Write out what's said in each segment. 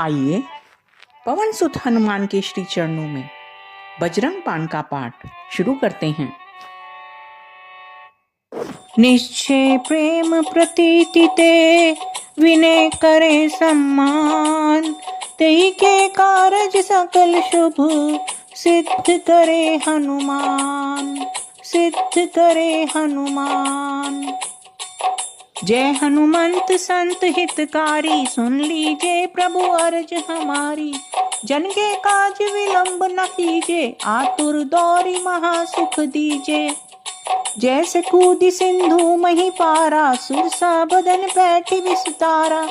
आइए पवन सुत हनुमान के श्री चरणों में बजरंग बाण का पाठ शुरू करते हैं। निश्चय प्रेम प्रतीति ते विनय करे सम्मान, तेहि के कारज सकल शुभ सिद्ध करे हनुमान, सिद्ध करे हनुमान। जय हनुमंत संत हितकारी, सुन लीजिए प्रभु अर्ज हमारी। जन के काज विलंब न कीजिए, आतुर दौरी महासुख दीजिए। जैसे कूदी सिंधु मही पारा, सुरसा बदन बैठी विस्तारा।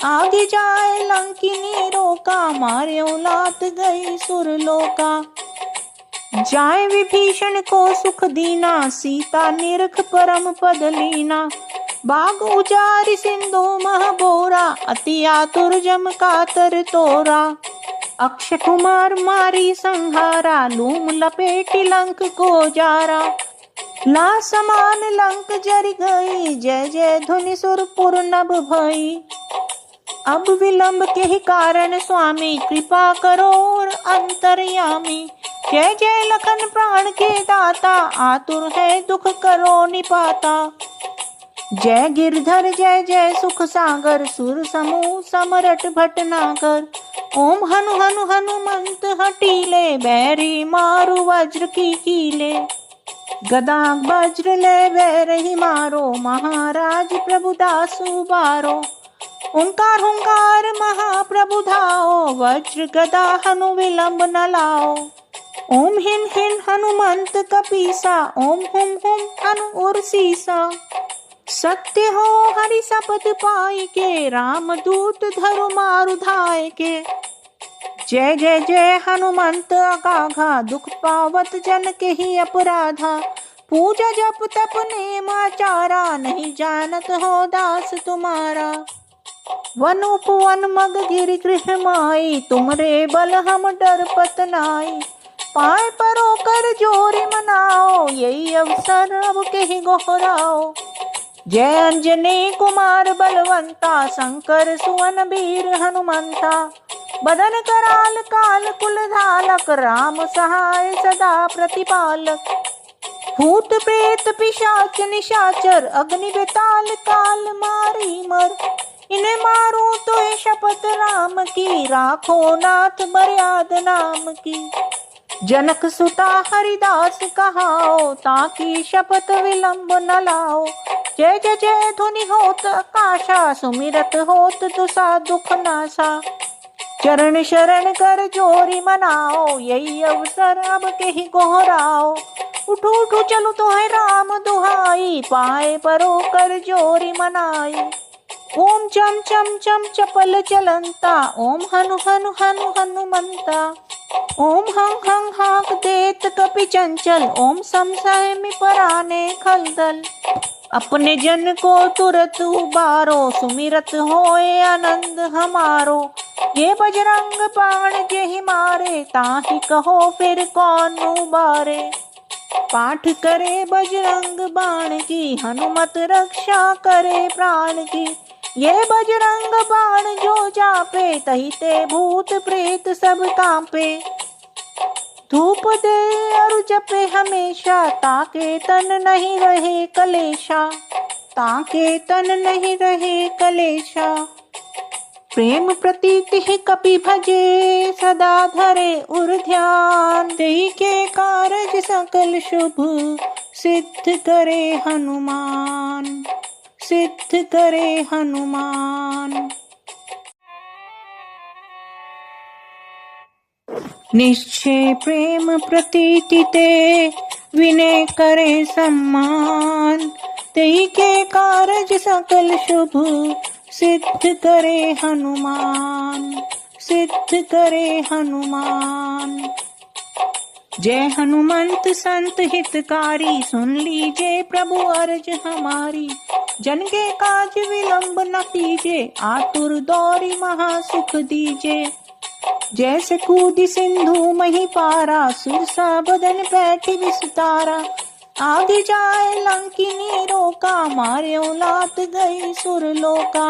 आगे जाए लंकिनी रोका, मारे लात गई सुरलोका। जाए विभीषण को सुख दीना, सीता निरख परम पद लीना। बाग उजारि सिंधु मह बोरा, अति आतुर जम कातर तोरा। अक्षय कुमार मारी संहारा, लूम लपेटी लंक को जारा। ला समान लंक जरि गई, जय जय धुनि सुरपुर नभ भई। अब विलंब के ही कारण स्वामी, कृपा करो और अंतर्यामी। जय जय लखन प्राण के दाता, आतुर है दुख करो निपाता। जय गिरधर जय जय सुख सागर, सुर समूह समरट भटनागर। ओम हनु हनु हनुमंत हटीले, बैरी मारु वज्र की कीले। गदा वज्र ले बैरही मारो, महाराज प्रभु दासु बारो। ओंकार हुंकार महाप्रभु धाओ, वज्र गदा हनु विलंब न लाओ। ओम हिन हिन हनुमंत कपीसा, ओम हुम हुम हनु उर्सीसा। सत्य हो हरि शपथ पाई के, राम दूत धरु मारु धाय के। जय जय जय हनुमंत अगाघा, दुख पावत जन के ही अपराधा। पूजा जप तप नेम आचारा, नहीं जानत हो दास तुम्हारा। वन उपवन मग गिरि गृह माई, तुमरे बल हम डरपत नाई। पाए परो कर जोरी मनाओ, यही अवसर अब के ही गोहराओ। जय अंजनी कुमार बलवंता, शंकर सुवन वीर हनुमंता। बदन कराल काल कुल धालक, राम सहाय सदा प्रतिपालक। भूत प्रेत पिशाच निशाचर, अग्नि बेताल काल मारी मर। इन्हें मारो तो ये शपथ राम की, राखो नाथ मर्याद नाम की। जनक सुता हरिदास कहाओ, ताकि शपथ विलंब न लाओ। जय जय जय ध्वनि होत आकाशा, सुमिरत होत तुसा दुख नासा। चरण शरण कर जोरी मनाओ, यही अवसर अब के ही गोहराओ। उठो उठो चलो तो है राम दुहाई, पाए परो कर जोरी मनाई। ओम चम चम चम चपल चलंता, ओम हनु हनु हनु हनुमंता। ओम हंग हंग हाक देत कपि चंचल, ओम समसायमि पराने खलदल। अपने जन को तुरत उबारो, सुमिरत होए आनंद हमारो। ये बजरंग बाण जेहि मारे, ताहि कहो फिर कौन उबारे। पाठ करे बजरंग बाण की, हनुमत रक्षा करे प्राण की। ये बजरंग बाण जो जापे, तहि ते भूत प्रेत सब कांपे। धूप दे और जपे हमेशा, ताके तन नहीं रहे कलेशा, ताके तन नहीं रहे कलेशा। प्रेम प्रतीति ही कपि भजे, सदा धरे उर ध्यान। तेहि के कारज सकल शुभ सिद्ध करे हनुमान, सिद्ध करे हनुमान। निश्चय प्रेम प्रतीति ते विनय करे सम्मान, तेहि के कारज सकल शुभ सिद्ध करे हनुमान, सिद्ध करे हनुमान। जय हनुमंत संत हितकारी, सुन लीजिए प्रभु अर्ज हमारी। जन के काज विलंब न कीजिए, आतुर दौरी महासुख दीजिए। जैसे कूदी सिंधु मही पारा, सुरसा बदन बैठी विस्तारा। आगे जाए लंकिनी रोका, मारे लात गई सुरलोका।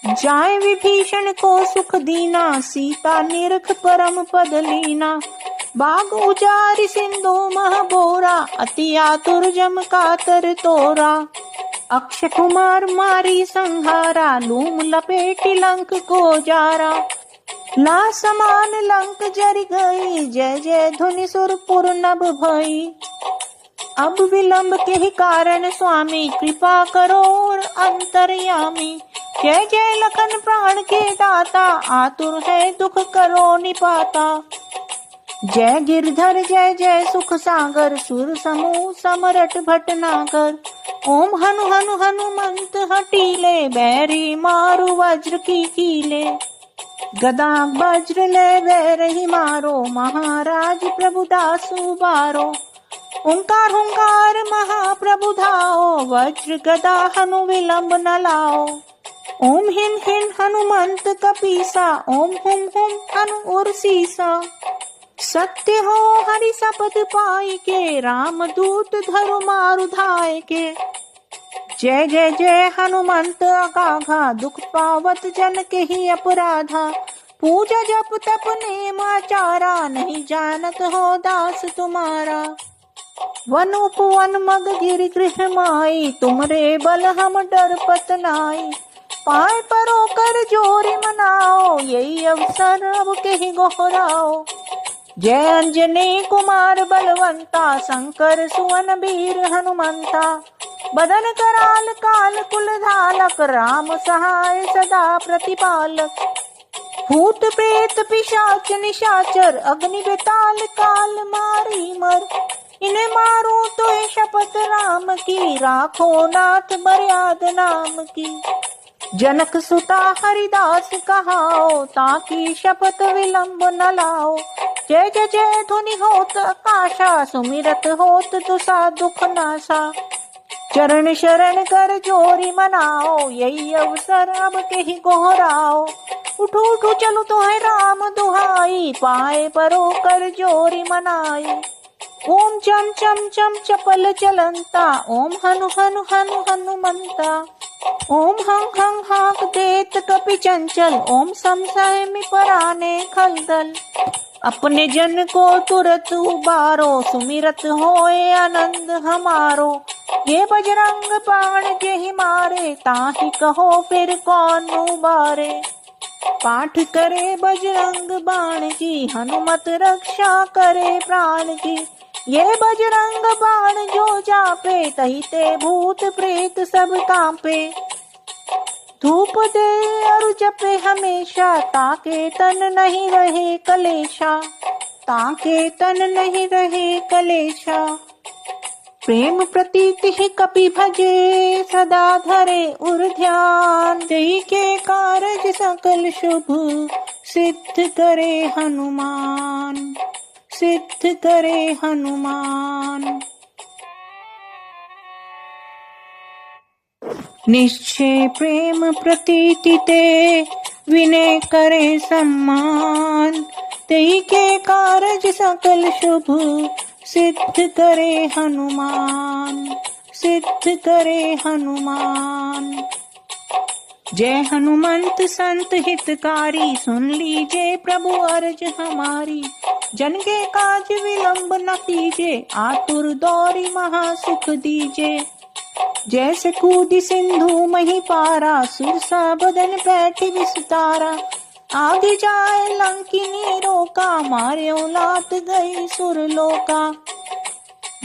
जाए विभीषण को सुख दीना, सीता निरख परम पद लीना। बाग उजारि सिंधु मह बोरा, अति आतुर जम कातर तोरा। अक्षय कुमार मारी संहारा, लूम लपेटी लंक को जारा। ला समान लंक जरि गई, जय जय धुनि सुरपुर नभ भई। अब विलंब के ही कारण स्वामी, कृपा करो और अंतर्यामी। जय जय लखन प्राण के दाता, आतुर है दुख करो निपाता। जय गिरधर जय जय सुख सागर, सुर समूह समरट भटनागर। ओम हनु हनु हनुमंत हटीले, बैरी मारु वज्र की कीले। गदा वज्र ले बैरही मारो, महाराज प्रभु दासु बारो। ओंकार हुंकार महाप्रभु धाओ, वज्र गदा हनु विलंब न लाओ। ओम हिन हिन हनुमंत कपीसा, ओम हुम हुम हनु उर्सीसा। सत्य हो हरि शपथ पाई के, राम दूत धरु मारु धाय के। जय जय जय हनुमंत अगाघा, दुख पावत जन के ही अपराधा। पूजा जप तप नेम आचारा, नहीं जानत हो दास तुम्हारा। वन उपवन मग गिरि गृह माई, तुमरे बल हम डर पत नाई। पाए परो कर जोरी मनाओ, यही अवसर अब कहीं गोहराओ। जय अंजनी कुमार बलवंता, शंकर सुवन वीर हनुमंता। बदन कराल काल कुल धालक, राम सहाय सदा प्रतिपालक। भूत प्रेत पिशाच निशाचर, अग्नि बेताल काल मारी मर। इन्हें मारो तो शपथ राम की, राखो नाथ मर्याद नाम की। जनक सुता हरिदास कहाओ, ताकि शपथ विलंब न लाओ। जय जय जय ध्वनि होत आकाशा, सुमिरत होत तुसा दुख नासा। चरण शरण कर जोरी मनाओ, यही अवसर अब के ही गोहराओ। उठो उठो चलो तो है राम दुहाई, पाए परो कर जोरी मनाई। ओम चम चम चम चपल चलंता, ओम हनु हनु हनु हनुमंता। ओम हंग हंग हाक देत कपि चंचल, ओम समसैमि पराने खलदल। अपने जन को तुरत उबारो, सुमिरत होए आनंद हमारो। ये बजरंग बाण जेहि मारे, ताहि कहो फिर कौन उबारे। पाठ करे बजरंग बाण की, हनुमत रक्षा करे प्राण की। ये बजरंग बाण जो जापे, तही ते भूत प्रेत सब कांपे। धूप दे और जपे हमेशा, ताके तन नहीं रहे कलेशा। ताके तन नहीं रहे कलेशा। प्रेम प्रतीति ही कपि भजे, सदा धरे उर ध्यान। तेहि के कारज सकल शुभ, सिद्ध करे हनुमान। सिद्ध करे हनुमान। निश्चय प्रेम प्रतीति ते, विनय करे सम्मान। तेहि के कारज सकल शुभ, सिद्ध करे हनुमान। सिद्ध करे हनुमान। जय हनुमंत संत हितकारी, सुन लीजिए प्रभु अर्ज हमारी। जन के काज विलंब न कीजे, आतुर दौरी महासुख दीजे। जैसे कूदी सिंधु मही पारा, सुरसा बदन बैठी विस्तारा। आगे जाए लंकिनी रोका, मारे लात गई सुरलोका।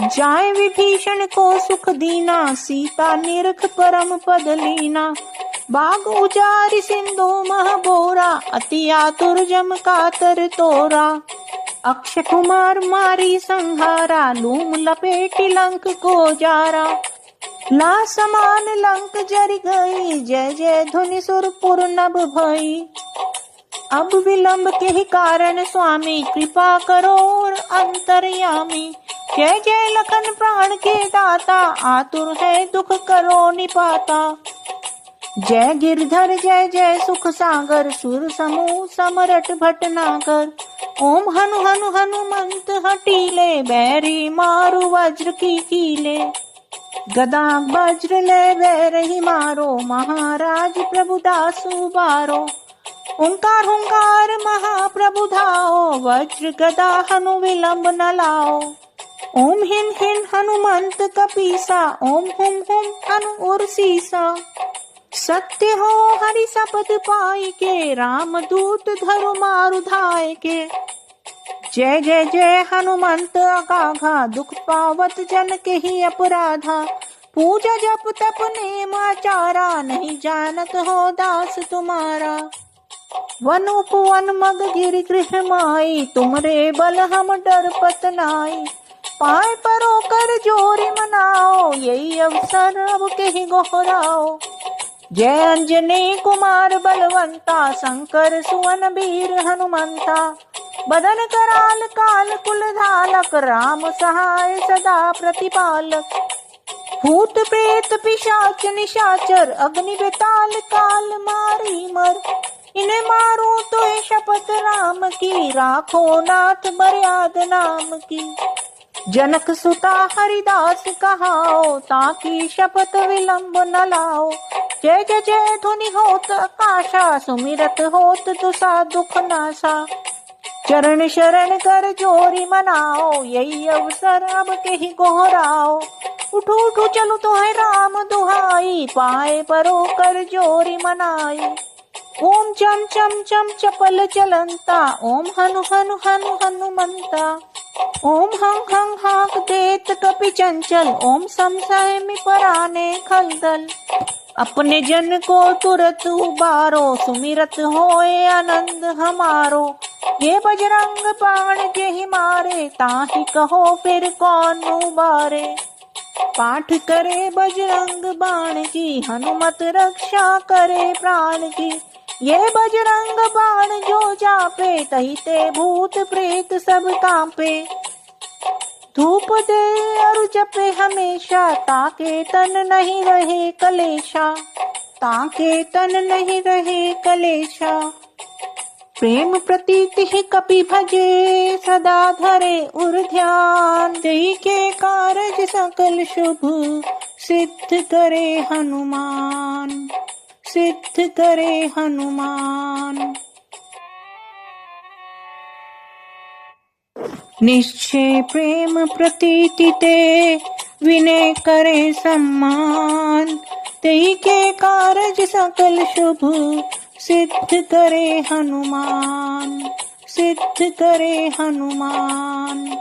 जाए विभीषण को सुख दीना, सीता निरख परम पद लीना। बाग उजारि सिंधु मह बोरा, अति आतुर जम कातर तोरा। अक्षय कुमार मारी संहारा, लूम लपेटी लंक को जारा। ला समान लंक जरि गई, जय जय धुनि सुरपुर नभ भई। अब विलंब के ही कारण स्वामी, कृपा करो और अंतर्यामी। जय जय लखन प्राण के दाता, आतुर है दुख करो निपाता। जय गिरधर जय जय सुख सागर, सुर समूह समरट भटनागर। ओम हनु हनु हनुमंत हटीले, बैरी मारु वज्र की कीले। गदा वज्र ले वैरही मारो, महाराज प्रभु दासु बारो। ओंकार हुंकार महाप्रभु धाओ, वज्र गदा हनु विलंब न लाओ। ओम हिन हिन हनुमंत कपीसा, ओम हुम हुम हनु उर्सीसा। सत्य हो हरि शपथ पाई के, राम दूत धरु मारु धाय के। जय जय जय हनुमंत अगाघा, दुख पावत जन के ही अपराधा। पूजा जप तप नेम आचारा, नहीं जानत हो दास तुम्हारा। वन उपवन मग गिर गृह माई, तुमरे बल हम डर पत नाई। पाए परो कर जोरी मनाओ, यही अवसर अब कहीं गोहराओ। जय अंजनी कुमार बलवंता, शंकर सुवन वीर हनुमंता। बदन कराल काल कुल धालक, राम सहाय सदा प्रतिपालक। भूत प्रेत पिशाच निशाचर, अग्नि बेताल काल मारी मर। इन्हें मारो तो शपथ राम की, राखो नाथ मर्याद नाम की। जनक सुता हरिदास कहाओ, ताकि शपथ विलंब न लाओ। जय जय जय ध्वनि होत आकाशा, सुमिरत होत तुसा दुख नासा। चरण शरण कर जोरी मनाओ, यही अवसर अब कहीं गोहराओ। उठो उठो चलो तो है राम दुहाई, पाए परो कर जोरी मनाई। ओम चम चम चम चपल चलंता, ओम हनु हनु हनु हनुमंता। ओम हंग हंग हाक देत कपि चंचल, ओम संशय में पराने खलदल। अपने जन को तुरत उबारो, सुमिरत होए आनंद हमारो। ये बजरंग बाण जेहि मारे, ताहि कहो फिर कौन उबारे। पाठ करे बजरंग बाण की, हनुमत रक्षा करे प्राण की। ये बजरंग बाण जो जापे, तही ते भूत प्रेत सब कांपे। धूप दे और जपे हमेशा, ताके तन नहीं रहे कलेशा। ताके तन नहीं रहे कलेशा। प्रेम प्रीति ही कपि भजे, सदा धरे उर ध्यान। तेहि के कारज सकल शुभ, सिद्ध करे हनुमान। सिद्ध करे हनुमान। निश्चय प्रेम प्रतीति ते, विनय करे सम्मान। तेहि के कारज सकल शुभ, सिद्ध करे हनुमान। सिद्ध करे हनुमान।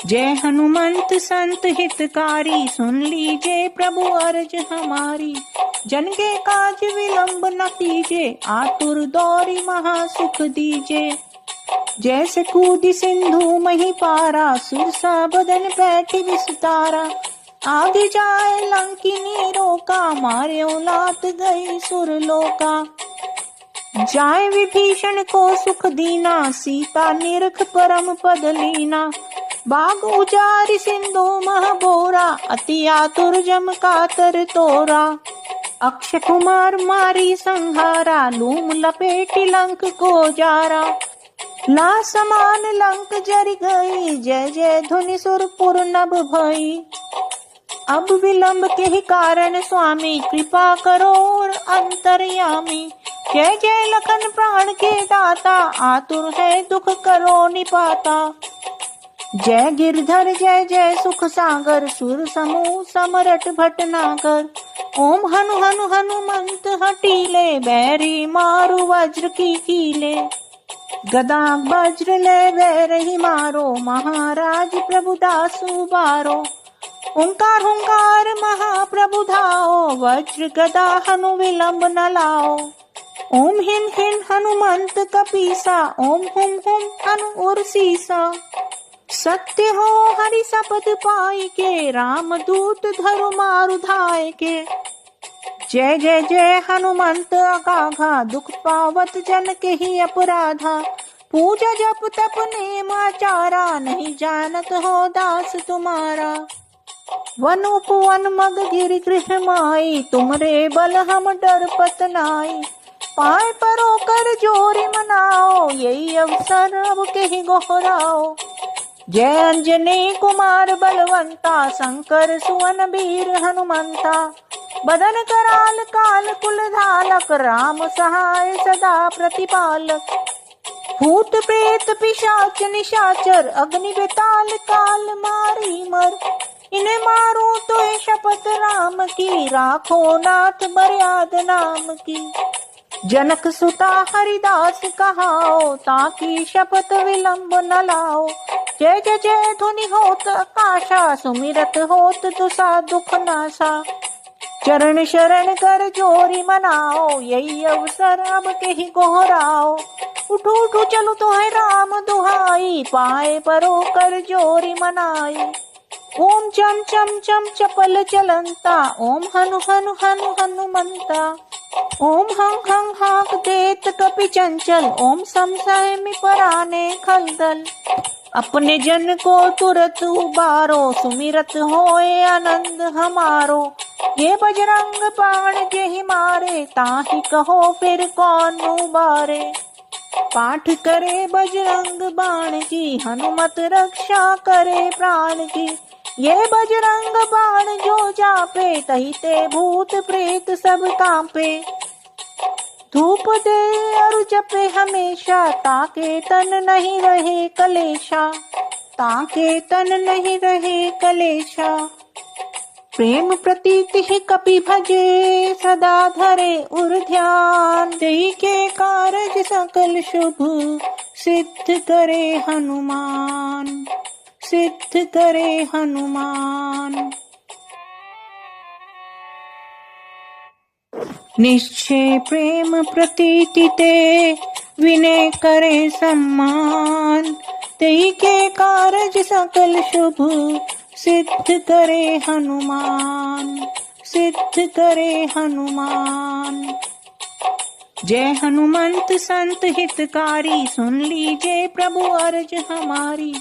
जय हनुमंत संत हितकारी, सुन लीजिए प्रभु अर्ज हमारी। जन के काज विलंब न कीजिए, आतुर दौरी महासुख दीजिए। जैसे कूदी सिंधु मही पारा, सुरसा बदन बैठी विस्तारा। आगे जाए लंकिनी रोका, मारे लात गई सुरलोका। जाए विभीषण को सुख दीना, सीता निरख परम पद लीना। बाग उजारि सिंधु मह बोरा, अति आतुर जम कातर तोरा। अक्षय कुमार मारी संहारा, लूम लपेटी लंक को जारा। ला समान लंक जरि गई, जय जय धुनि सुरपुर नभ भई। अब विलंब के ही कारण स्वामी, कृपा करो और अंतर्यामी। जय जय लखन प्राण के दाता, आतुर है दुख करो निपाता। जय गिरधर जय जय सुख सागर, सुर समूह समरट भटनागर। ओम हनु हनु हनुमंत हटीले, बैरी मारु वज्र की कीले। गदा वज्र ले वैरही मारो, महाराज प्रभु दासु बारो। ओंकार हुंकार महाप्रभु धाओ, वज्र गदा हनु विलंब न लाओ। ओम हिन हिन हनुमंत कपीसा, ओम हुम हुम हनु उर्सीसा। सत्य हो हरि शपथ पाई के, राम दूत धरु मारु धाय के। जय जय जय हनुमंत अगाघा, दुख पावत जन के ही अपराधा। पूजा जप तप नेम आचारा, नहीं जानत हो दास तुम्हारा। वन उपवन मग गिर गृह माई, तुमरे बल हम डर पत नाई। पाए परो कर जोरी मनाओ, यही अवसर अब कहीं गोहराओ। जय अंजनी कुमार बलवंता, शंकर सुवन वीर हनुमंता। बदन कराल काल कुल धालक, राम सहाय सदा प्रतिपालक। भूत प्रेत पिशाच निशाचर, अग्नि बेताल काल मारी मर। इन्हें मारो तो है शपथ राम की, राखो नाथ मर्याद नाम की। जनक सुता हरिदास कहाओ, ताकि शपथ विलंब न लाओ। जय जय जय ध्वनि होत आकाशा, सुमिरत होत तुसा दुख नासा। चरण शरण कर जोरी मनाओ, यही अवसर अब कहीं गोहराओ। उठो उठो चलो तो है राम दुहाई, पाए परो कर जोरी मनाई। ओम चम चम चम चपल चलंता, ओम हनु हनु हनु हनुमंता। ओम हंग हंग हाक देत कपि चंचल, ओम समसैमि पराने खलदल। अपने जन को तुरत उबारो, सुमिरत होए आनंद हमारो। ये बजरंग बाण जेहि मारे, ताहि कहो फिर कौन उबारे। पाठ करे बजरंग बाण की, हनुमत रक्षा करे प्राण की। ये बजरंग बाण जो जापे, तही ते भूत प्रेत सब कांपे। धूप दे और जपे हमेशा, ताके तन नहीं रहे कलेशा। ताके तन नहीं रहे कलेशा। प्रेम प्रीति ही कपि भजे, सदा धरे उर ध्यान। तेहि के कारज सकल शुभ, सिद्ध करे हनुमान। सिद्ध करे हनुमान। निश्चय प्रेम प्रीति ते, विनय करे सम्मान। तेहि के कारज सकल शुभ, सिद्ध करे हनुमान। सिद्ध करे हनुमान। जय हनुमंत संत हितकारी, सुन लीजिए प्रभु अर्ज हमारी।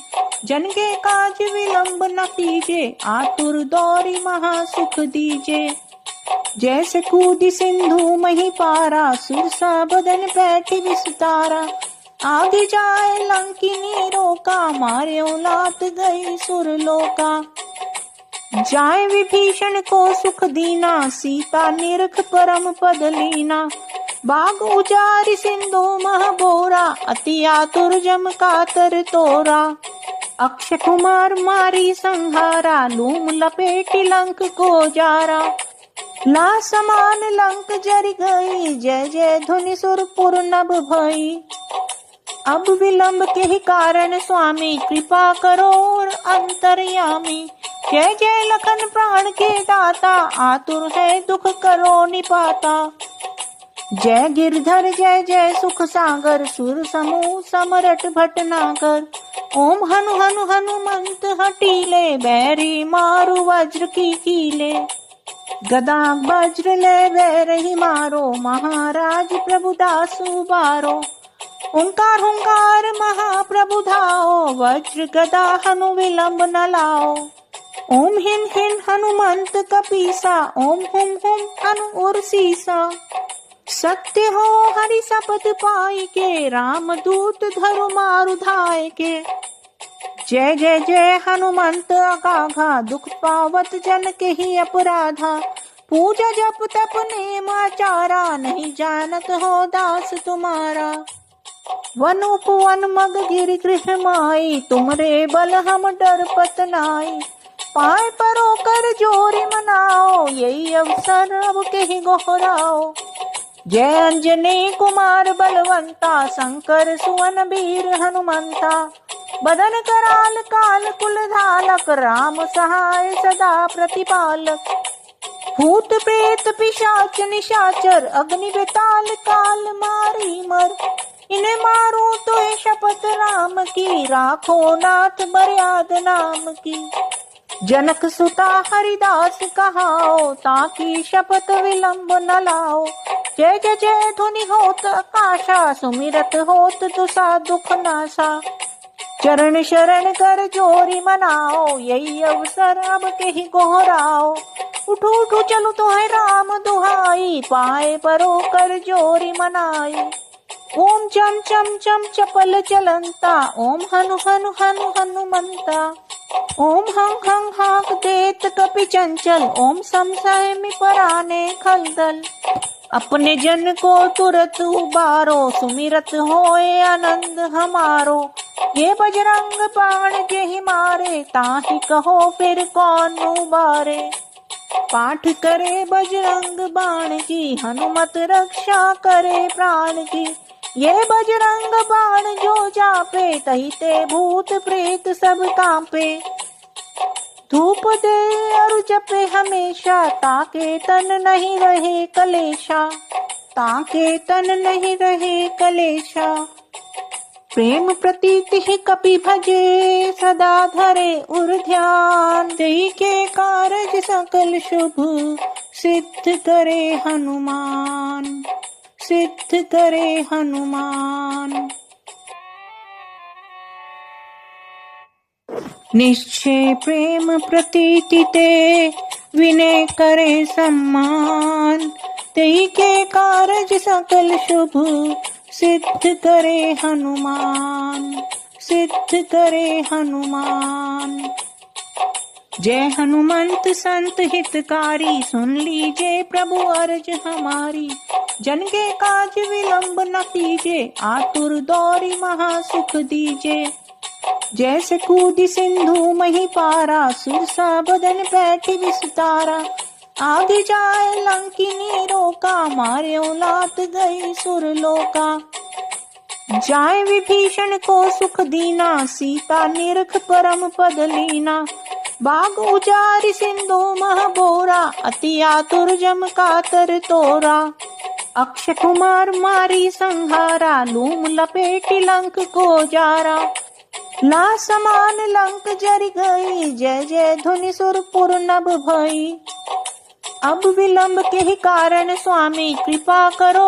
जन के काज विलंब न कीजिए, आतुर दौरी महासुख दीजिए। जैसे कूदी सिंधु मही पारा, सुरसा बदन बैठी विस्तारा। आगे जाए लंकिनी रोका, मारे लात गई सुरलोका। जाए विभीषण को सुख दीना, सीता निरख परम पद लीना। बाग उजारि सिंधु मह बोरा, अति आतुर जम कातर तोरा। अक्षय कुमार मारी संहारा, लूम लपेटी लंक को जारा। ला समान लंक जरि गई, जय जय धुनि सुरपुर नभ भई। अब विलंब के ही कारण स्वामी, कृपा करो और अंतर्यामी। जय जय लखन प्राण के दाता, आतुर है दुख करो निपाता। जय गिरधर जय जय सुख सागर, सुर समूह समरट भटनागर। ओम हनु हनु हनुमंत हटीले, बैरी मारु वज्र की कीले। गदा वज्र ले बैरही मारो, महाराज प्रभु दासु बारो। ओंकार हुंकार महाप्रभु धाओ, वज्र गदा हनु विलंब न लाओ। ओम हिन हिन हनुमंत कपीसा, ओम हुम हुम हनु उर्सीसा। सत्य हो हरि शपथ पाई के, राम दूत धरु मारु धाय के। जय जय जय हनुमंत अगाघा, दुख पावत जन के ही अपराधा। पूजा जप तप नेम आचारा, नहीं जानत हो दास तुम्हारा। वन उपवन मग गिर गृह माई, तुमरे बल हम डरपत नाई। पाए परो कर जोरी मनाओ, यही अवसर अब कहीं गोहराओ। जय अंजनी कुमार बलवंता, शंकर सुवन वीर हनुमंता। बदन कराल काल कुल धालक, राम सहाय सदा प्रतिपालक। भूत प्रेत पिशाच निशाचर, अग्नि बेताल काल मारी मर। इन्हें मारो तो है शपथ राम की, राखो नाथ मर्याद नाम की। जनक सुता हरिदास कहाओ, ताकि शपथ विलंब न लाओ। जय जय जय ध्वनि होत आकाशा, सुमिरत होत तुसा दुख नासा। चरण शरण कर जोरी मनाओ, यही अवसर अब कहीं गोहराओ। उठो उठो चलो तो है राम दुहाई, पाए परो कर जोरी मनाई। ओम चम चम चम चपल चलंता, ओम हनु हनु हनु हनुमंता। ओम हंग हंग हाक देत कपि चंचल, ओम समसायमि पराने खलदल। अपने जन को तुरत उबारो, सुमिरत होए आनंद हमारो। ये बजरंग बाण जेहि मारे, ताहि कहो फिर कौन उबारे। पाठ करे बजरंग बाण की, हनुमत रक्षा करे प्राण की। ये बजरंग बाण जो जापे, तही ते भूत प्रेत सब कांपे। धूप दे और जपे हमेशा, ताके तन नहीं रहे कलेशा, ताके तन नहीं रहे कलेशा। प्रेम प्रतीति ही कपि भजे, सदा धरे उर ध्यान। तेहि के कारज सकल शुभ, सिद्ध करे हनुमान, सिद्ध करे हनुमान। निश्चय प्रेम प्रतीति ते, विनय करे सम्मान। तेहि के कारज सकल शुभ, सिद्ध करे हनुमान, सिद्ध करे हनुमान। जय हनुमंत संत हितकारी, सुन लीजिए प्रभु अर्ज हमारी। जन के काज विलंब न कीजिए, आतुर दौरी महासुख दीजिए। जैसे कूदी सिंधु मही पारा, सुरसा बदन बैठी विस्तारा। आगे जाए लंकिनी रोका, मारे लात गई सुरलोका। जाए विभीषण को सुख दीना, सीता निरख परम पद लीना। बाग उजारि सिंधु मह बोरा, अति आतुर जम कातर तोरा। अक्षय कुमार मारी संहारा, लूम लपेटी लंक को जारा। ला समान लंक जरि गई, जय जय धुनि सुरपुर नभ भई। अब विलंब के ही कारण स्वामी, कृपा करो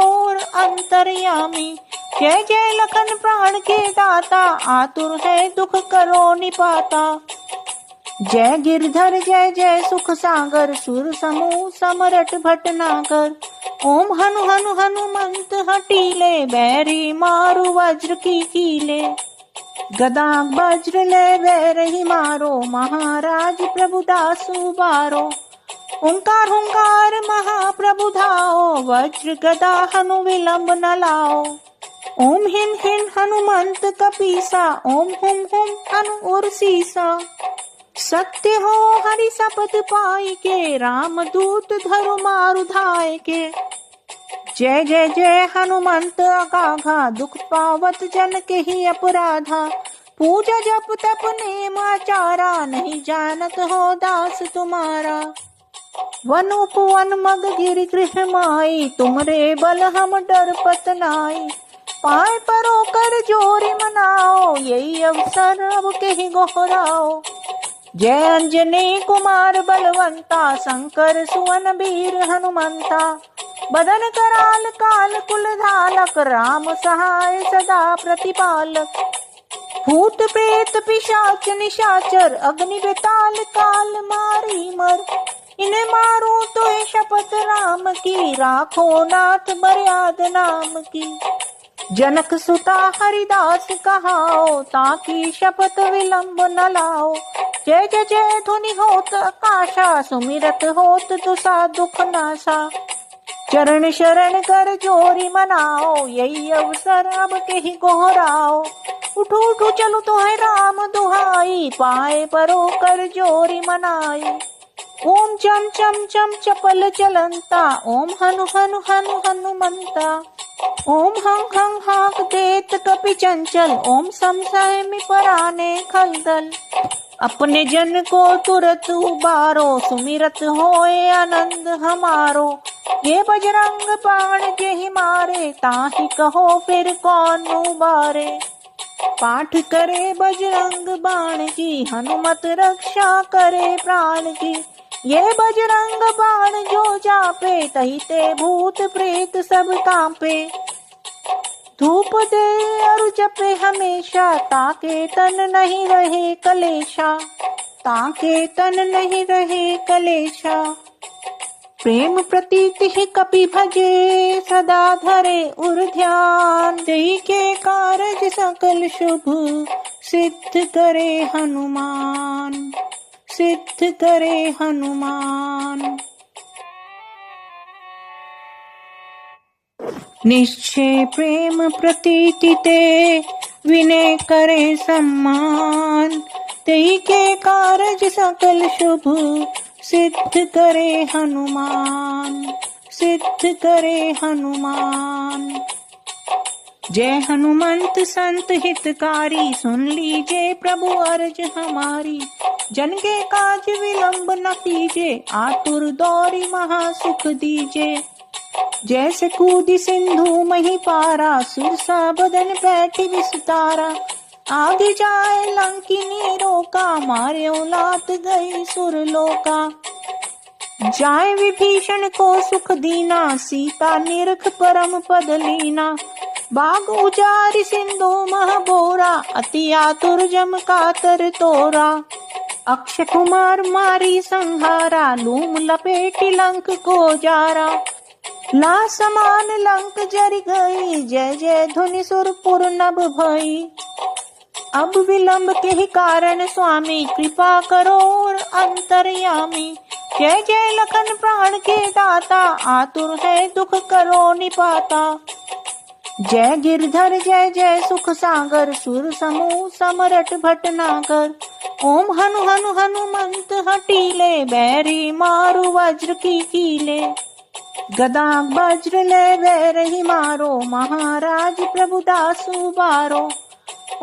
अंतर्यामी। जय जय लखन प्राण के दाता, आतुर है दुख करो निपाता। जय गिरधर जय जय सुख सागर, सुर समूह समरट भटनागर। ओम हनु हनु हनुमंत हटीले, बैरी मारु वज्र की कीले। गदा वज्र ले बैरही मारो, महाराज प्रभु दासु बारो। ओंकार हुंकार महाप्रभु धाओ, वज्र गदा हनु विलंब न लाओ। ओम हिन हिन हनुमंत कपीसा, ओम हुम हुम हनु उर्सीसा। सत्य हो हरि शपथ पाई के, राम दूत धरु मारु धाय के। जय जय जय हनुमंत अगाधा, दुख पावत जन के ही अपराधा। पूजा जप तप नेम आचारा, नहीं जानत हो दास तुम्हारा। वन उपवन मग गिरि गृह माई, तुमरे बल हम डरपत नाई। पाए परो कर जोरी मनाओ, यही अवसर अब के ही गोहराओ। जय अंजनी कुमार बलवंता, शंकर सुवन वीर हनुमंता। बदन कराल काल कुल धालक, राम सहाय सदा प्रतिपालक। भूत प्रेत पिशाच निशाचर, अग्नि बेताल काल मारी मर। इन्हें मारो तो शपथ राम की, राखो नाथ मर्याद नाम की। जनक सुता हरिदास कहाओ, ताकि शपथ विलंब न लाओ। जय जय जय धुनि होत आकाशा, सुमिरत होत तुसा दुख नासा। चरण शरण कर जोरी मनाओ, यही अवसर अब के ही गोहराओ। उठो उठो चलो तो है राम दुहाई, पाए परो कर जोरी मनाई। ओम चम चम चम चपल चलंता, ओम हनु हनु हनु हनुमंता। ओम हंग हंग हाक देत कपि चंचल, ओम समसायमि पराने खलदल। अपने जन को तुरत उबारो, सुमिरत होए आनंद हमारो। ये बजरंग बाण जेहि मारे, ताहि कहो फिर कौन उबारे। पाठ करे बजरंग बाण की, हनुमत रक्षा करे प्राण की। ये बजरंग बाण जो जापे, तही ते भूत प्रेत सब कांपे। धूप दे और जपे हमेशा, ताके तन नहीं रहे कलेशा, ताके तन नहीं रहे कलेशा। प्रेम प्रतीति ही कपि भजे, सदा धरे उर ध्यान। तेई के कारज सकल शुभ, सिद्ध करे हनुमान, सिद्ध करे हनुमान। निश्चय प्रेम प्रतीति ते, विनय करे सम्मान। तेई के कारज सकल शुभ, सिद्ध करे हनुमान, सिद्ध करे हनुमान। जय हनुमंत संत हितकारी, सुन लीजिए प्रभु अर्ज हमारी। जन के काज विलंब न कीजिए, आतुर दौरी महासुख दीजिए। जैसे कूदी सिंधु मही पारा, सुरसा बदन बैठी विस्तारा। आगे जाए लंकिनी रोका, मारे लात गई सुरलोका। जाए विभीषण को सुख दीना, सीता निरख परम पद लीना। बाग उजारि सिंधु मह बोरा, अति आतुर जम कातर तोरा। अक्षय कुमार मारी संहारा, लूम लपेटी लंक को जारा। ला समान लंक जरि गई, जय जय धुनि सुरपुर नभ भई। अब विलंब के ही कारण स्वामी, कृपा करो और अंतर्यामी। जय जय लखन प्राण के दाता, आतुर है दुख करो निपाता। जय गिरधर जय जय सुख सागर, सुर समूह समरट भटनागर। ओम हनु हनु हनुमंत हटीले, बैरी मारु वज्र की कीले। गदा वज्र ले बैरही मारो, महाराज प्रभु दासु बारो।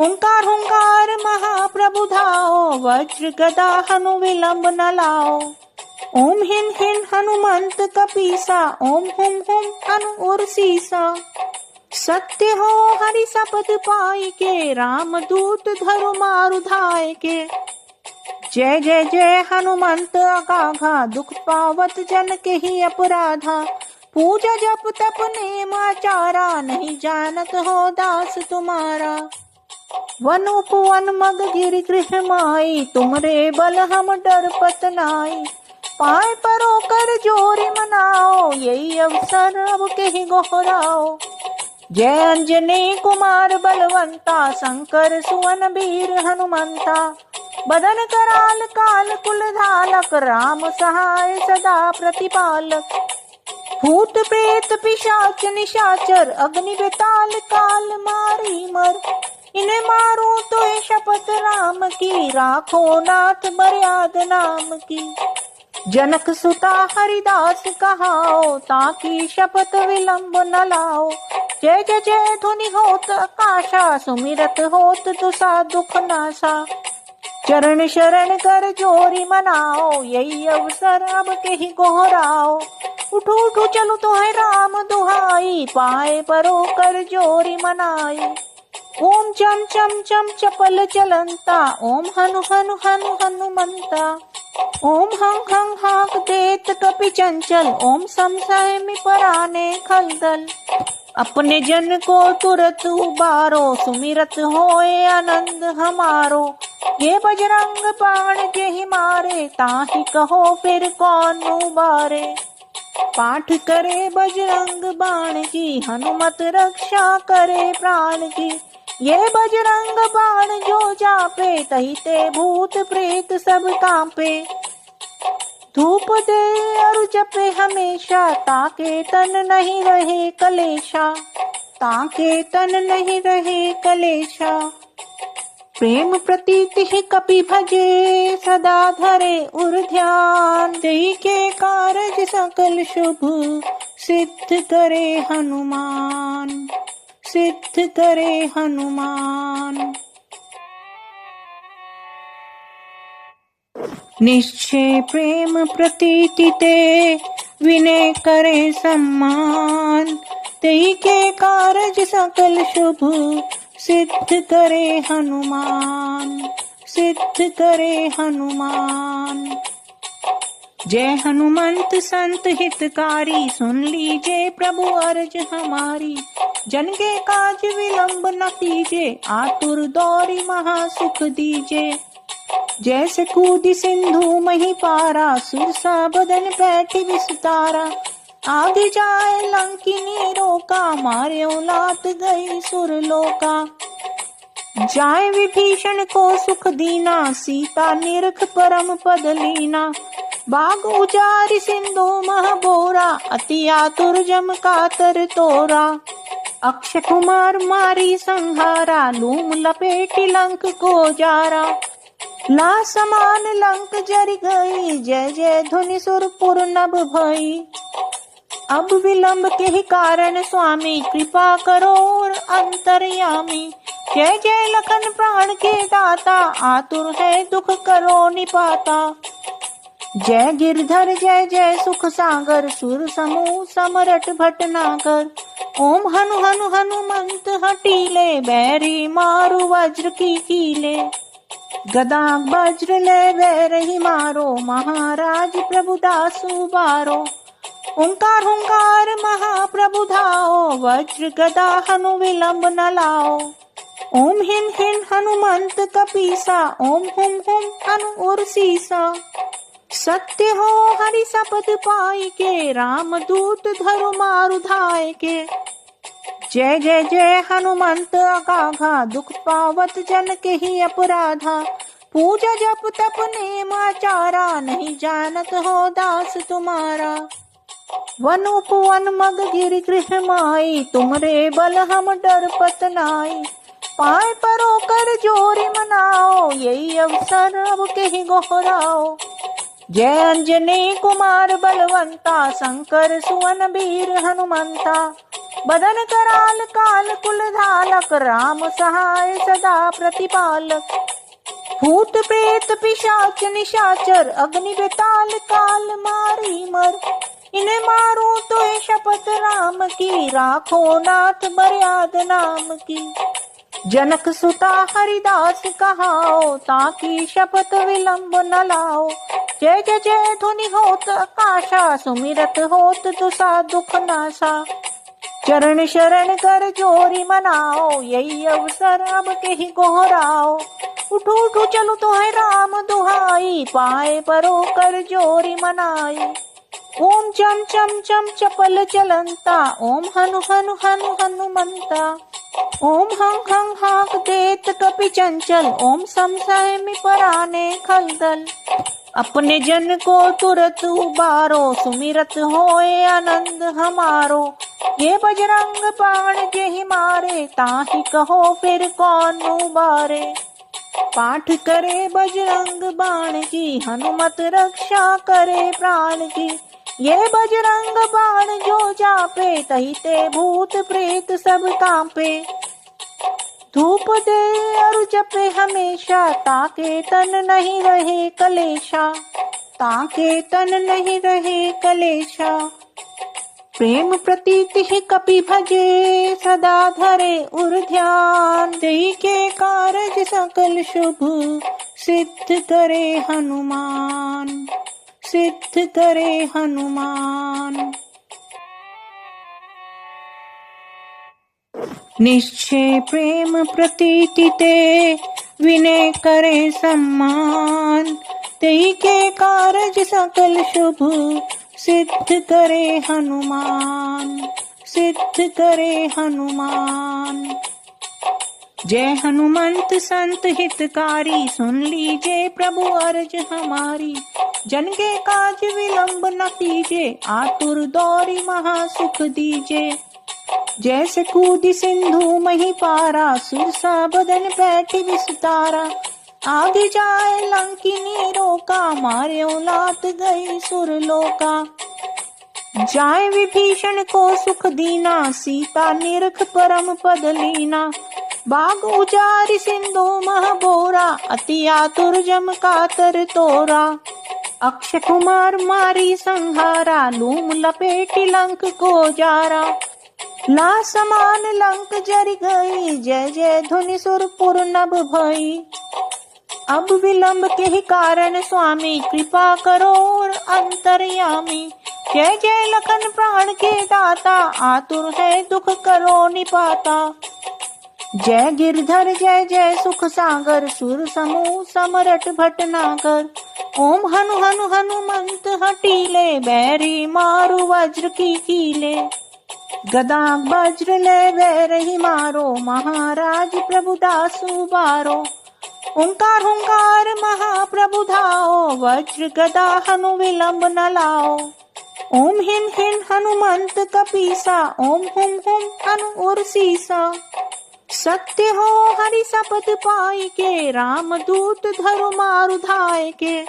ओंकार हुंकार महाप्रभु धाओ, वज्र गदा हनु विलंब न लाओ। ओम हिन हिन हनुमंत कपीसा, ओम हुम हुम हनु उर्सीसा। सत्य हो हरि शपथ पाई के, राम दूत धरु मारु धाय के। जय जय जय हनुमंत अगाधा, दुख पावत जन के ही अपराधा। पूजा जप तप नेम आचारा, नहीं जानत हो दास तुम्हारा। वन उपवन मग गिरि गृह माई, तुमरे बल हम डरपत नाई। पाए परो कर जोरी मनाओ, यही अवसर अब कहीं गोहराओ। जय अंजनी कुमार बलवंता, शंकर सुवन वीर हनुमंता। बदन कराल काल कुल धालक, राम सहाय सदा प्रतिपालक। भूत प्रेत पिशाच निशाचर, अग्नि बेताल काल मारी मर। इन्हें मारो तो शपथ राम की, राखो नाथ मर्याद नाम की। जनक सुता हरिदास कहाओ, ताकि शपथ विलंब न लाओ। जय जय जय ध्वनि होत आकाशा, सुमिरत होत तुसा दुख नासा। चरण शरण कर जोरी मनाओ, यही अवसर अब कहीं गोहराओ। उठो उठो चलो तो है राम दुहाई, पाए परो कर जोरी मनाई। ओम चम चम चम चपल चलंता, ओम हनु हनु हनु हनुमंता। ओम हंग हंग हाक देत कपि चंचल, ओम संशय में पराने खलदल। अपने जन को तुरत उबारो, सुमिरत होए आनंद हमारो। ये बजरंग बाण जेहि मारे, ताहि कहो फिर कौन उबारे। पाठ करे बजरंग बाण की, हनुमत रक्षा करे प्राण की। ये बजरंग बाण जो जापे, तही ते भूत प्रेत सब कांपे। धूप दे और जपे हमेशा, ताके तन नहीं रहे कलेशा, ताके तन नहीं रहे कलेशा। प्रेम प्रतीति ही कपि भजे, सदा धरे उर ध्यान। तेई के कारज सकल शुभ, सिद्ध करे हनुमान, सिद्ध करे हनुमान। निश्चय प्रेम प्रतीति ते, विनय करे सम्मान। तेई के कारज सकल शुभ, सिद्ध करे हनुमान, सिद्ध करे हनुमान। जय हनुमंत संत हितकारी, सुन लीजिए प्रभु अर्ज हमारी। जन के काज विलंब न कीजिए, आतुर दौरी महासुख दीजिए। जैसे कूदी सिंधु मही पारा, सुरसा बदन बैठी विस्तारा। आगे जाए लंकिनी रोका, मारे लात गई सुरलोका। जाए विभीषण को सुख दीना, सीता निरख परम पद लीना। बाग उजारि सिंधु मह बोरा, अति आतुर जम कातर तोरा। अक्षय कुमार मारी संहारा, लूम लपेटी लंक को जारा। ला समान लंक जरि गई, जय जय ध्वनि सुरपुर नभ भई। अब विलंब के ही कारण स्वामी, कृपा करो और अंतर्यामी। जय जय लखन प्राण के दाता, आतुर है दुख करो निपाता। जय गिरधर जय जय सुख सागर, सुर समूह समरट भटनागर। ओम हनु हनु हनुमंत हटीले, बैरी मारु वज्र की कीले। गदा वज्र ले बैरही मारो, महाराज प्रभु दासु बारो। ओंकार हुंकार महाप्रभु धाओ, वज्र गदा हनु विलंब न लाओ। ओम हिम हिम हनुमंत कपीसा, ओम हुम हुम हनु उर्सीसा। सत्य हो हरि शपथ पाई के, राम दूत धरु मारु धाय के। जय जय जय हनुमंत अगाघा, दुख पावत जन के ही अपराधा। पूजा जप तप नेम आचारा, नहीं जानत हो दास तुम्हारा। वन उपवन मग गिर गृह माई, तुमरे बल हम डर पत नाई। पाए परो कर जोरी मनाओ, यही अवसर अब कहीं गोहराओ। जय अंजनी कुमार बलवंता, शंकर सुवन वीर हनुमंता। बदन कराल काल कुल धालक, राम सहाय सदा प्रतिपालक। भूत प्रेत पिशाच निशाचर, अग्नि बेताल काल मारी मर। इन्हें मारो तो शपथ राम की, राखो नाथ मर्याद नाम की। जनक सुता हरिदास कहाओ, ताकि शपथ विलंब न लाओ। जय जय जय ध्वनि होत आकाशा, सुमिरत होत तुसा दुख नासा। चरण शरण कर जोरी मनाओ, यही अवसर अब के ही गोहराओ। उठो उठो चलो तो है राम दुहाई, पाए परो कर जोरी मनाई। ओम चम चम चम चपल चलंता, ओम हनु हनु हनु हनुमंता। ओम हंग हंग हाक देत कपि चंचल, ओम संशय में पराने खलदल। अपने जन को तुरत उबारो, सुमिरत होए आनंद हमारो। ये बजरंग बाण जेहि मारे, ताहि कहो फिर कौन उबारे। पाठ करे बजरंग बाण की, हनुमत रक्षा करे प्राण की। ये बजरंग बाण जो जापे, तही ते भूत प्रेत सब कांपे। धूप दे और जपे हमेशा, ताके तन नहीं रहे कलेशा। ताके तन नहीं रहे कलेशा। प्रेम प्रतीति ही कपि भजे, सदा धरे उर ध्यान। देहि के कारज सकल शुभ, सिद्ध करे हनुमान। सिद्ध करे हनुमान। निश्चय प्रेम प्रतीति ते, विनय करे सम्मान। तेहि के कारज सकल शुभ, सिद्ध करे हनुमान। सिद्ध करे हनुमान। जय हनुमंत संत हितकारी, सुन लीजिए प्रभु अर्ज हमारी। जन के काज विलंब न कीजिए, आतुर दौरी महासुख दीजिए। जैसे कूदी सिंधु मही पारा, सुरसा बदन बैठी विस्तारा। आगे जाए लंकिनी रोका, मारे लात गई सुरलोका। जाए विभीषण को सुख दीना, सीता निरख परम पद लीना। बाग उजारि सिंधु मह बोरा, अति आतुर जम कातर तोरा। अक्षय कुमार मारी संहारा, लूम लपेटी लंक को जारा। ला समान लंक जरि गई, जय जय ध्वनि सुरपुर नभ भई। अब विलंब के ही कारण स्वामी, कृपा करो और अंतर्यामी। जय जय लखन प्राण के दाता, आतुर है दुख करो निपाता। जय गिरधर जय जय सुख सागर, सुर समूह समरट भटनागर। ओम हनु हनु हनुमंत हटीले, बैरी मारु वज्र की कीले। गदा वज्र ले बैरही मारो, महाराज प्रभु दासु बारो। ओंकार हुंकार महाप्रभु धाओ, वज्र गदा हनु विलंब न लाओ। ओम हिन हिन हनुमंत कपीसा, ओम हुम हुम हनु उर्सीसा। सत्य हो हरि शपथ पाई के, राम दूत धरु मारु धाय के।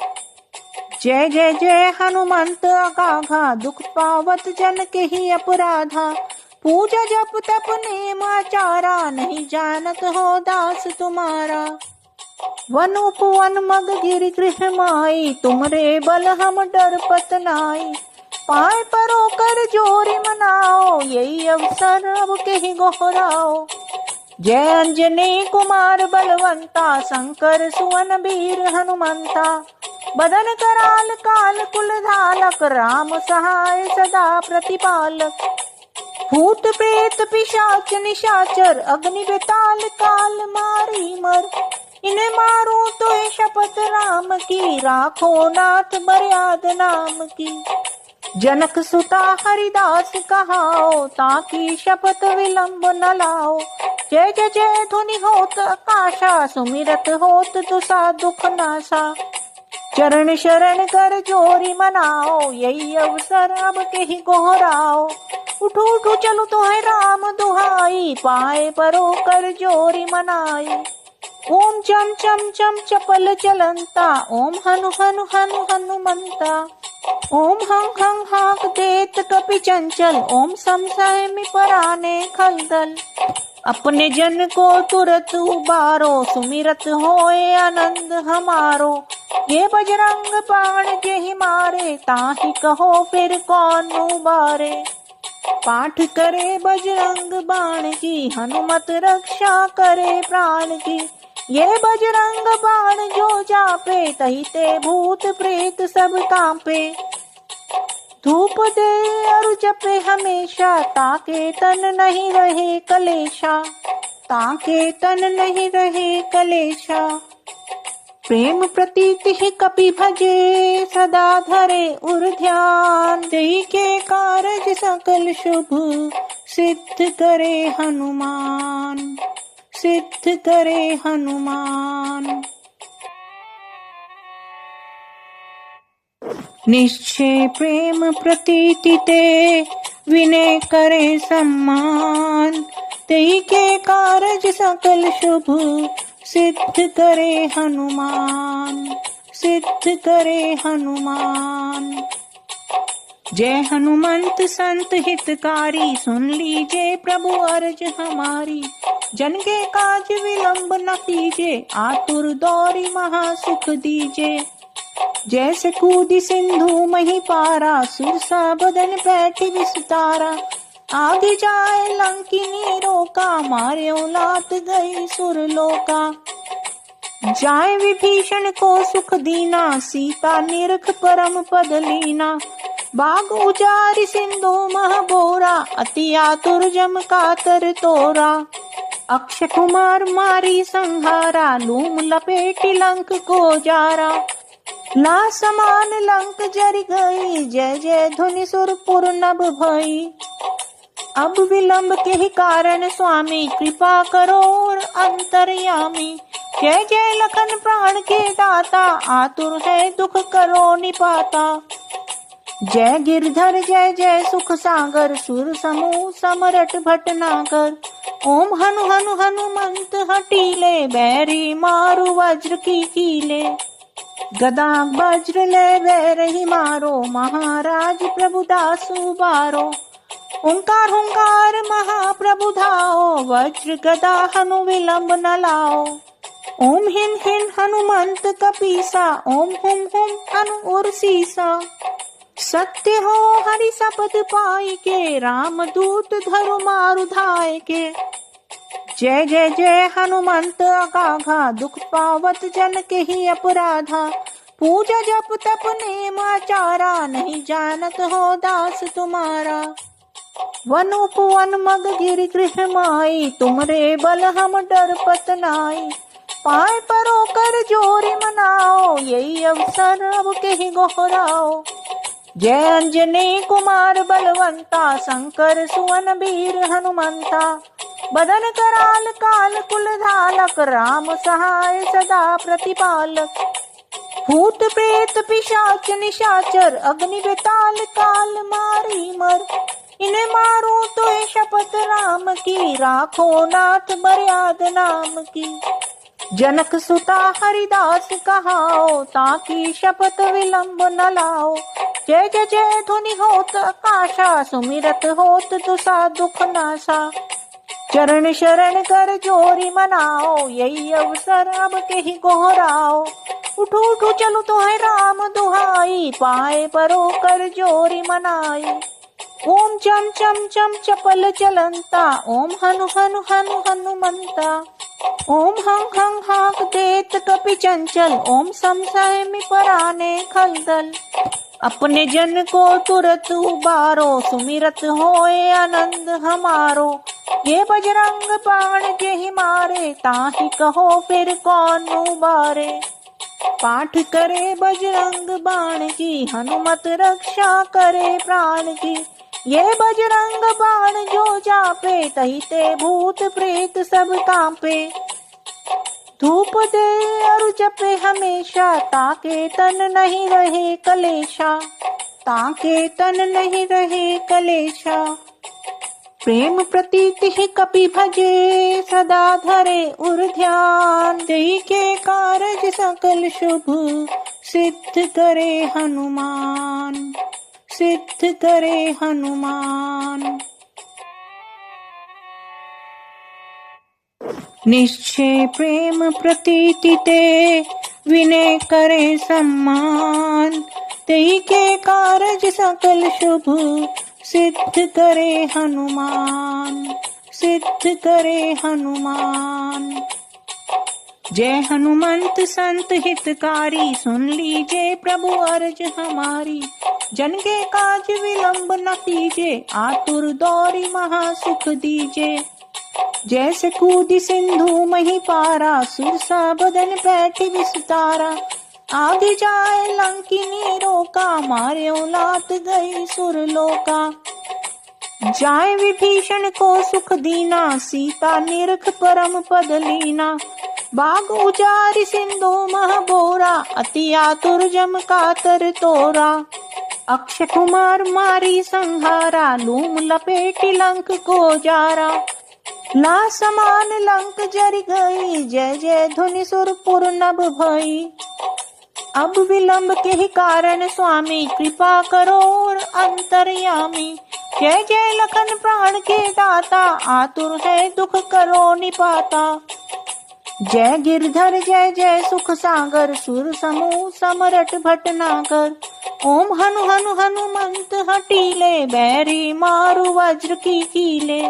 जय जय जय हनुमंत अगाघा, दुख पावत जन के ही अपराधा। पूजा जप तप नेम आचारा, नहीं जानत हो दास तुम्हारा। वन उपवन मग गिरि गृह माई, तुमरे बल हम डर पत नाई। पाए परो कर जोरी मनाओ, यही अवसर अब कहीं गोहराओ। जय अंजनी कुमार बलवंता, शंकर सुवन वीर हनुमंता। बदन कराल काल कुल धालक, राम सहाय सदा प्रतिपालक। भूत प्रेत पिशाच निशाचर, अग्नि बेताल काल मारी मर। इन्हें मारो तो शपथ राम की, राखो नाथ मर्याद नाम की। जनक सुता हरिदास कहाओ, ताकि शपथ विलंब न लाओ। जय जय जय ध्वनि होत आकाशा, सुमिरत होत तुसा दुख नासा। चरण शरण कर जोरी मनाओ, यही अवसर अब कहीं गोहराओ। उठो उठो चलो तो है राम दुहाई, पाए परो कर जोरी मनाई। ओम चम चम चम चपल चलंता, ओम हनु हनु हनु हनुमंता। ओम हंग हंग हाक देत कपि चंचल, ओम समसैमि पराने खलदल। अपने जन को तुरत उबारो, सुमिरत होए आनंद हमारो। ये बजरंग बाण जेहि मारे, ताहि कहो फिर कौन उबारे। पाठ करे बजरंग बाण की, हनुमत रक्षा करे प्राण की। ये बजरंग बाण जो जापे, तही ते भूत प्रेत सब कांपे। धूप दे और जपे हमेशा, ताके तन नहीं रहे कलेशा। ताके तन नहीं रहे कलेशा। प्रेम प्रीति ही कपि भजे, सदा धरे उर ध्यान। तेहि के कारज सकल शुभ, सिद्ध करे हनुमान। सिद्ध करे हनुमान। निश्चय प्रेम प्रतीति ते, विनय करे सम्मान। तेहि के कारज सकल शुभ, सिद्ध करे हनुमान। सिद्ध करे हनुमान। जय हनुमंत संत हितकारी, सुन लीजिए प्रभु अर्ज हमारी। जन के काज विलंब न कीजिए, आतुर दौरी महासुख दीजिए। जैसे कूदी सिंधु मही पारा, सुरसा बदन बैठी विस्तारा। आगे जाए लंकिनी रोका, मारे लात गई सुरलोका। जाए विभीषण को सुख दीना, सीता निरख परम पद लीना। बाग उजारि सिंधु मह बोरा, अति आतुर जम कातर तोरा। अक्षय कुमार मारी संहारा, लूम लपेटी लंक को जारा। ला समान लंक जरि गई, जय जय धुनि सुरपुर नभ भई। अब विलंब के ही कारण स्वामी, कृपा करो और अंतर्यामी। जय जय लखन प्राण के दाता, आतुर है दुख करो निपाता। जय गिरधर जय जय सुख सागर, सुर समूह समरट भटनागर। ओम हनु हनु हनुमंत हटीले, बैरी मारु वज्र की कीले। गदा वज्र ले बैरही मारो, महाराज प्रभु दासु बारो। ओंकार हुंकार महाप्रभु धाओ, वज्र गदा हनु विलंब न लाओ। ओम हिन हिन हनुमंत कपीसा, ओम हुम हुम हनु उर्सीसा। सत्य हो हरि शपथ पाई के, राम दूत धरु मारु धाय के। जय जय जय हनुमंत अगाघा, दुख पावत जन के ही अपराधा। पूजा जप तप नेम आचारा, नहीं जानत हो दास तुम्हारा। वन उपवन मग गिर गृह माई, तुमरे बल हम डरपत नाई। पाए परो कर जोरी मनाओ, यही अवसर अब कहीं गोहराओ। जय अंजनी कुमार बलवंता, शंकर सुवन वीर हनुमंता। बदन कराल काल कुल धालक, राम सहाय सदा प्रतिपालक। भूत प्रेत पिशाच निशाचर, अग्नि बेताल काल मारी मर। इन्हें मारो तो है शपथ राम की, राखो नाथ बरियाद नाम की। जनक सुता हरिदास कहाओ, ताकि शपथ विलंब न लाओ। जय जय जय ध्वनि होत आकाशा, सुमिरत होत तुसा दुख नासा। चरण शरण कर जोरी मनाओ, यही अवसर अब कहीं गोहराओ। उठो उठो चलो तो है राम दुहाई, पाए परो कर जोरी मनाई। ओम चम चम चम चपल चलंता, ओम हनु हनु हनु हनुमंता। ओम हंग हंग हाक देत कपि चंचल, ओम सम सहमि पराने खलदल। अपने जन को तुरत उबारो, सुमिरत होए आनंद हमारो। ये बजरंग बाण जेहि मारे, ताहि कहो फिर कौन उबारे। पाठ करे बजरंग बाण की, हनुमत रक्षा करे प्राण की। ये बजरंग बाण जो जापे, तही ते भूत प्रेत सब कांपे। धूप दे और जपे हमेशा, ताके तन नहीं रहे कलेशा। ताके तन नहीं रहे कलेशा। प्रेम प्रीति ही कपि भजे, सदा धरे उर ध्यान। देहि के कारज सकल शुभ, सिद्ध करे हनुमान। सिद्ध करे हनुमान। निश्चय प्रेम प्रीति ते, विनय करे सम्मान। तेहि के कारज सकल शुभ, सिद्ध करे हनुमान। सिद्ध करे हनुमान। जय हनुमंत संत हितकारी, सुन लीजिए प्रभु अर्ज हमारी। जन के काज विलंब न कीजे, आतुर दौरी महासुख दीजे। जैसे कूदी सिंधु मही पारा, सुरसा बदन बैठी विस्तारा। आगे जाए लंकिनी रोका, मारे लात गई सुरलोका। जाए विभीषण को सुख दीना, सीता निरख परम पद लीना। बाग उजारि सिंधु मह बोरा, अति आतुर जम कातर तोरा। अक्षय कुमार मारी संहारा, लूम लपेटी लंक को जारा। ला समान लंक जरि गई, जय जय धुनि सुरपुर नभ भई। अब विलंब के ही कारण स्वामी, कृपा करो और अंतर्यामी। जय जय लखन प्राण के दाता, आतुर है दुख करो निपाता। जय गिरधर जय जय सुख सागर, सुर समूह समरट भटनागर। ओम हनु हनु हनुमंत हटीले, बैरी मारु वज्र की कीले।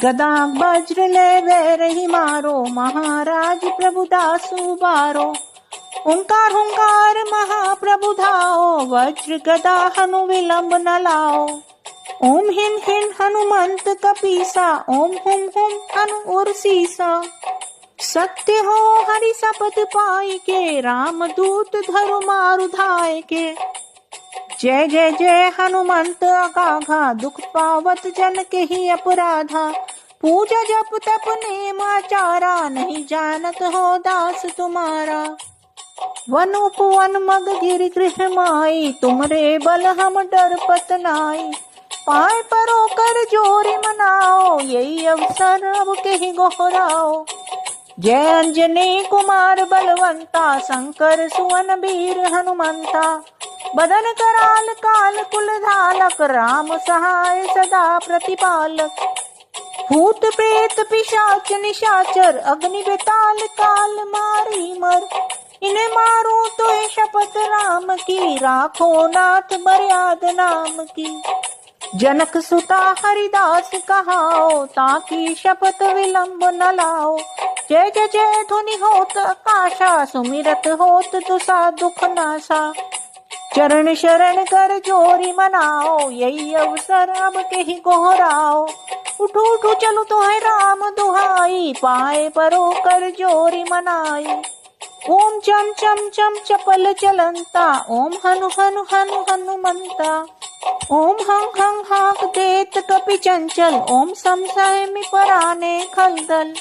गदा वज्र ले बैरही मारो, महाराज प्रभु दासु बारो। ओंकार हुंकार महाप्रभु धाओ, वज्र गदा हनु विलंब न लाओ। ओम हिम हिम हनुमंत कपीसा, ओम हुम हुम हनु उर्सीसा। सत्य हो हरि शपथ पाई के, राम दूत धरु मारु धाय के। जय जय जय हनुमंत अगाधा, दुख पावत जन के ही अपराधा। पूजा जप तप नेम आचारा, नहीं जानत हो दास तुम्हारा। वन उपवन मग गिर गृह माई, तुमरे बल हम डरपत नाई। पाए परो कर जोरी मनाओ, यही अवसर अब कहीं गोहराओ। जय अंजनी कुमार बलवंता, शंकर सुवन वीर हनुमंता। बदन कराल काल कुल धालक, राम सहाय सदा प्रतिपालक। भूत प्रेत पिशाच निशाचर, अग्नि बेताल काल मारी मर। इन्हें मारो तो है शपथ राम की, राखो नाथ बरियाद नाम की। जनक सुता हरिदास कहाओ, ताकि शपथ विलंब न लाओ। जय जय जय ध्वनि होत आकाशा, सुमिरत होत तुसा दुख नासा। चरण शरण कर जोरी मनाओ, यही अवसर अब के ही गोहराओ। उठो उठो चलो तो है राम दुहाई, पाए परो कर जोरी मनाई। ओम चम चम चम चपल चलंता, ओम हनु हनु हनु हनुमंता। ओम हंग हंग हाक देत कपि चंचल, ओम सम सहमि पराने खलदल।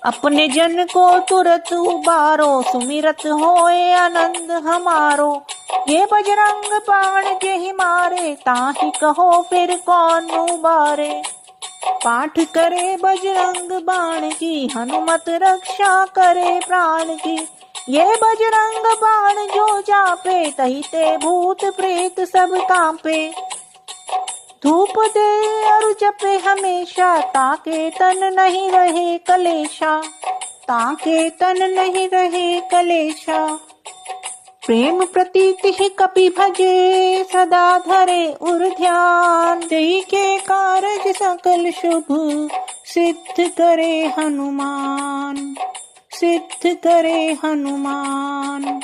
अपने जन को तुरत उबारो, सुमिरत होए आनंद हमारो। ये बजरंग बाण जेहि मारे, ताहि कहो फिर कौन उबारे। पाठ करे बजरंग बाण की, हनुमत रक्षा करे प्राण की। ये बजरंग बाण जो जापे, तही ते भूत प्रेत सब कांपे। धूप दे और जपे हमेशा, ताके तन नहीं रहे कलेशा, ताके तन नहीं रहे कलेशा। प्रेम प्रतीति ही कपि भजे, सदा धरे उर ध्यान। तेई के कारज सकल शुभ, सिद्ध करे हनुमान, सिद्ध करे हनुमान।